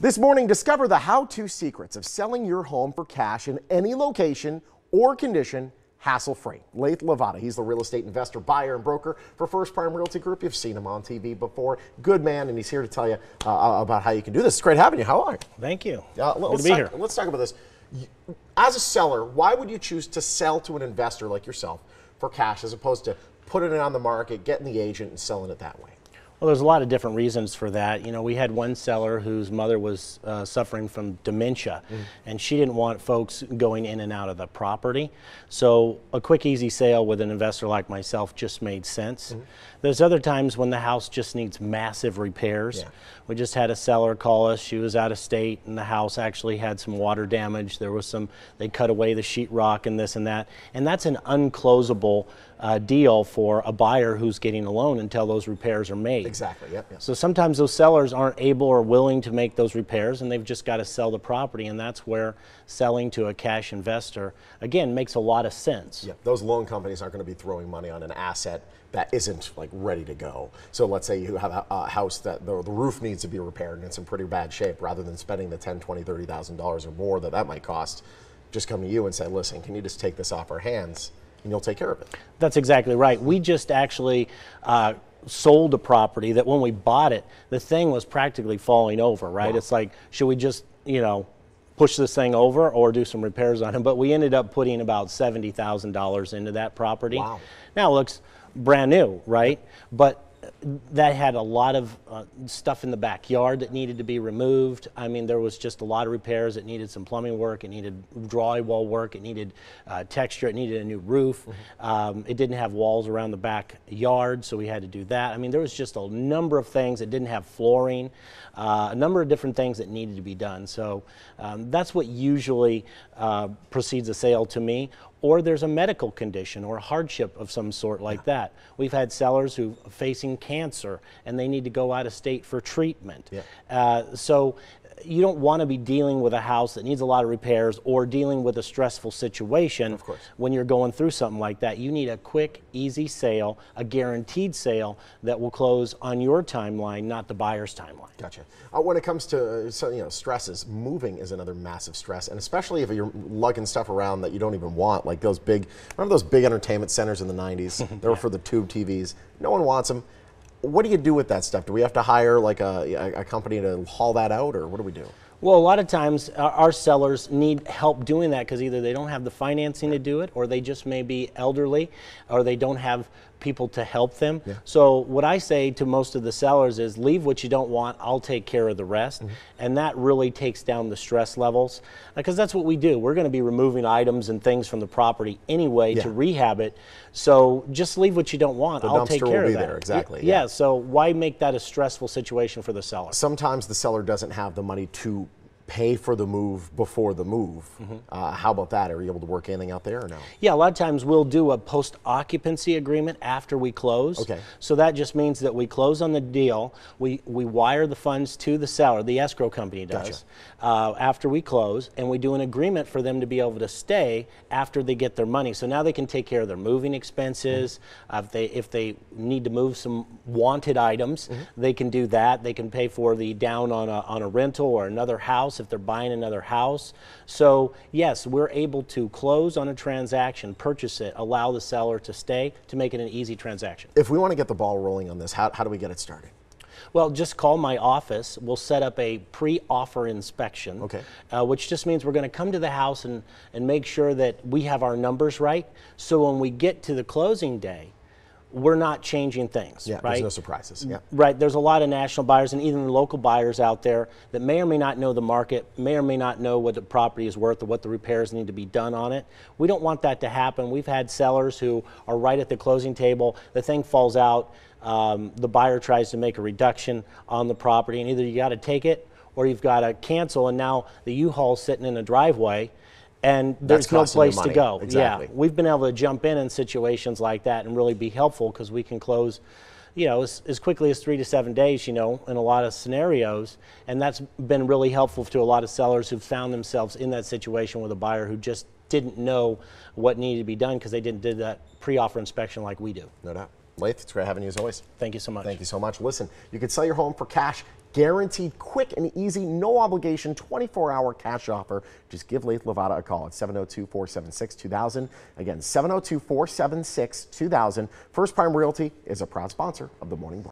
This morning, discover the how-to secrets of selling your home for cash in any location or condition, hassle-free. Lathe Lavada, he's the real estate investor, buyer, and broker for First Prime Realty Group. You've seen him on TV before. Good man, and he's here to tell you about how you can do this. It's great having you. How are you? Thank you. Good to be here. Let's talk about this. As a seller, why would you choose to sell to an investor like yourself for cash as opposed to putting it on the market, getting the agent, and selling it that way? Well, there's a lot of different reasons for that. You know, we had one seller whose mother was suffering from dementia, and she didn't want folks going in and out of the property. So a quick, easy sale with an investor like myself just made sense. There's other times when the house just needs massive repairs. We just had a seller call us. She was out of state, and the house actually had some water damage. There was they cut away the sheetrock and this and that. And that's an unclosable deal for a buyer who's getting a loan until those repairs are made. Exactly, yep. So sometimes those sellers aren't able or willing to make those repairs, and they've just got to sell the property, and that's where selling to a cash investor, again, makes a lot of sense. Yeah, those loan companies aren't going to be throwing money on an asset that isn't like ready to go. So let's say you have a house that the roof needs to be repaired and it's in pretty bad shape, rather than spending the $10,000, $20,000, $30,000 or more that might cost, just come to you and say, listen, can you just take this off our hands? And you'll take care of it. That's exactly right. We just actually sold a property that when we bought it, the thing was practically falling over, right? Wow. It's like, should we just, you know, push this thing over or do some repairs on it? But we ended up putting about $70,000 into that property. Wow. Now it looks brand new, right? But that had a lot of stuff in the backyard that needed to be removed. I mean, there was just a lot of repairs. It needed some plumbing work. It needed drywall work. It needed texture. It needed a new roof. It didn't have walls around the backyard, so we had to do that. I mean, there was just a number of things. It didn't have flooring, a number of different things that needed to be done. So that's what usually precedes a sale to me. Or there's a medical condition or a hardship of some sort like that. We've had sellers who are facing cancer and they need to go out of state for treatment. So you don't want to be dealing with a house that needs a lot of repairs or dealing with a stressful situation when you're going through something like that. You need a quick, easy sale, a guaranteed sale that will close on your timeline, not the buyer's timeline. Gotcha. When it comes to stresses, moving is another massive stress, and especially if you're lugging stuff around that you don't even want, like those big, remember those big entertainment centers in the 90s? They were for the tube TVs. No one wants them. What do you do with that stuff? Do we have to hire like a company to haul that out, or what do we do? Well, a lot of times our sellers need help doing that because either they don't have the financing to do it, or they just may be elderly, or they don't have people to help them. So what I say to most of the sellers is leave what you don't want, I'll take care of the rest. And that really takes down the stress levels, because that's what we do. We're going to be removing items and things from the property anyway to rehab it. So just leave what you don't want, I'll take care of that. There, exactly. Yeah, so why make that a stressful situation for the seller? Sometimes the seller doesn't have the money to pay for the move before the move. How about that? Are you able to work anything out there or no? Yeah, a lot of times we'll do a post-occupancy agreement after we close. So that just means that we close on the deal, we wire the funds to the seller, the escrow company does, after we close, and we do an agreement for them to be able to stay after they get their money. So now they can take care of their moving expenses. If they need to move some wanted items, they can do that. They can pay for the down on a rental or another house if they're buying another house. So yes, we're able to close on a transaction, purchase it, allow the seller to stay, to make it an easy transaction. If we want to get the ball rolling on this, how do we get it started? Well, just call my office. We'll set up a pre-offer inspection, which just means we're going to come to the house and make sure that we have our numbers right. So when we get to the closing day, we're not changing things, right? There's no surprises. Right, there's a lot of national buyers and even local buyers out there that may or may not know the market, may or may not know what the property is worth or what the repairs need to be done on it. We don't want that to happen. We've had sellers who are right at the closing table, the thing falls out, the buyer tries to make a reduction on the property, and either you got to take it or you've got to cancel, and now the U-Haul's sitting in a driveway and there's no place to go. Yeah, we've been able to jump in situations like that and really be helpful, because we can close, you know, as quickly as 3 to 7 days, you know, in a lot of scenarios. And that's been really helpful to a lot of sellers who've found themselves in that situation with a buyer who just didn't know what needed to be done because they didn't do that pre-offer inspection like we do. No doubt. Lathe, it's great having you as always. Thank you so much. Thank you so much. Listen, you can sell your home for cash guaranteed quick and easy, no obligation, 24-hour cash offer. Just give Lathe Lavada a call at 702-476-2000. Again, 702-476-2000. First Prime Realty is a proud sponsor of the Morning Blast.